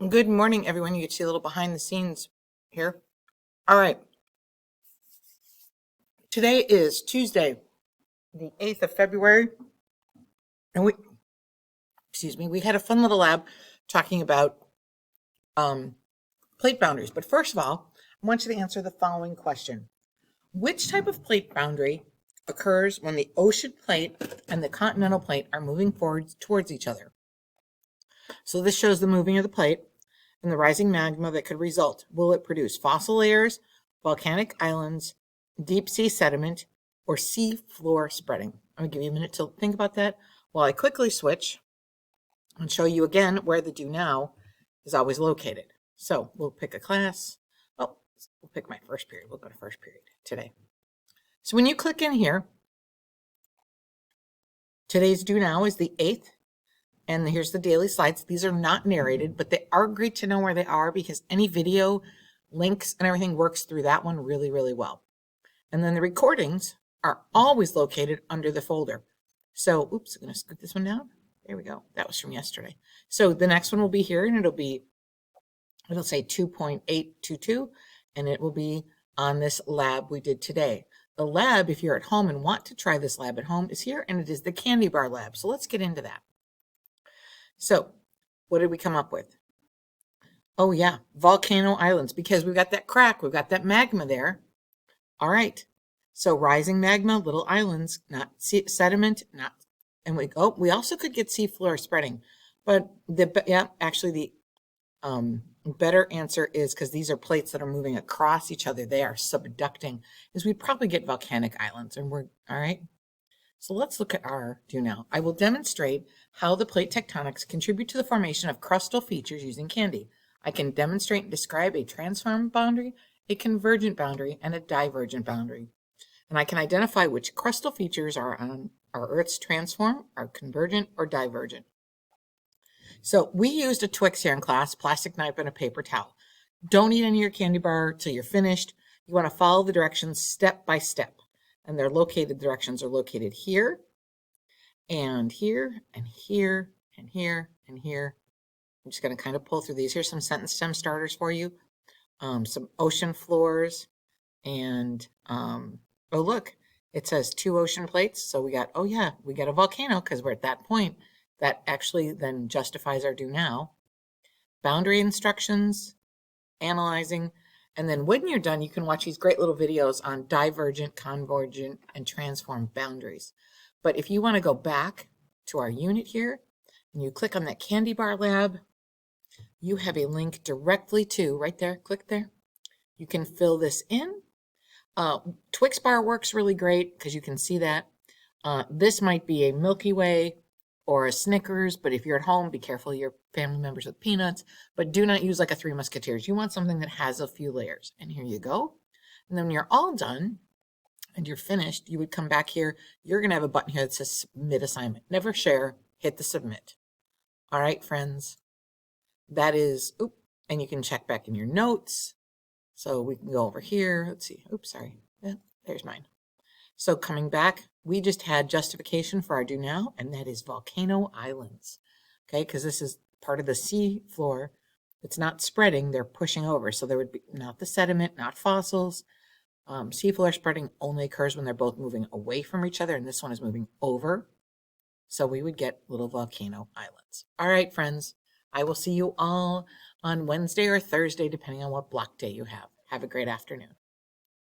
Good morning, everyone. You get to see a little behind the scenes here. All right. Today is Tuesday, the 8th of February. And we had a fun little lab talking about plate boundaries. But first of all, I want you to answer the following question. Which type of plate boundary occurs when the ocean plate and the continental plate are moving forward towards each other? So this shows the moving of the plate and the rising magma that could result. Will it produce fossil layers, volcanic islands, deep sea sediment, or sea floor spreading? I'm going to give you a minute to think about that while I quickly switch and show you again where the do now is always located. So we'll pick a class. Oh, we'll pick my first period. We'll go to first period today. So when you click in here, today's do now is the 8th. And here's the daily slides. These are not narrated, but they are great to know where they are because any video links and everything works through that one really, really well. And then the recordings are always located under the folder. So, oops, I'm going to scoot this one down. There we go. That was from yesterday. So the next one will be here, and it'll say 2.822, and it will be on this lab we did today. The lab, if you're at home and want to try this lab at home, is here, and it is the candy bar lab. So let's get into that. So what did we come up with? Oh yeah, Volcano Islands, because we've got that crack, we've got that magma there. All right, so rising magma, little islands, not sediment, not, and we also could get seafloor spreading, but the better answer is, because these are plates that are moving across each other, they are subducting, is we'd probably get volcanic islands, and we're, all right. So let's look at our do now. I will demonstrate how the plate tectonics contribute to the formation of crustal features using candy. I can demonstrate and describe a transform boundary, a convergent boundary, and a divergent boundary. And I can identify which crustal features are on our Earth's transform, are convergent, or divergent. So we used a Twix here in class, plastic knife and a paper towel. Don't eat any of your candy bar till you're finished. You want to follow the directions step by step. And directions are located here, and here, and here, and here, and here. I'm just going to kind of pull through these. Here's some sentence stem starters for you. Some ocean floors, and, oh look, it says 2 ocean plates. So we got a volcano because we're at that point. That actually then justifies our do now. Boundary instructions, analyzing. And then when you're done, you can watch these great little videos on divergent, convergent, and transform boundaries. But if you want to go back to our unit here, and you click on that candy bar lab, you have a link directly to, right there, click there. You can fill this in. Twix bar works really great because you can see that. This might be a Milky Way or a Snickers, but if you're at home, be careful your family members with peanuts, but do not use like a Three Musketeers. You want something that has a few layers. And here you go. And then when you're all done and you're finished, you would come back here. You're going to have a button here that says submit assignment. Never share, hit the submit. All right, friends. That is, and you can check back in your notes. So we can go over here. Let's see. Sorry. Yeah, there's mine. So coming back, we just had justification for our do now, and that is Volcano Islands. Okay, because this is part of the sea floor. It's not spreading, they're pushing over. So there would be not the sediment, not fossils. Seafloor spreading only occurs when they're both moving away from each other, and this one is moving over. So we would get little volcano islands. All right, friends, I will see you all on Wednesday or Thursday, depending on what block day you have. Have a great afternoon.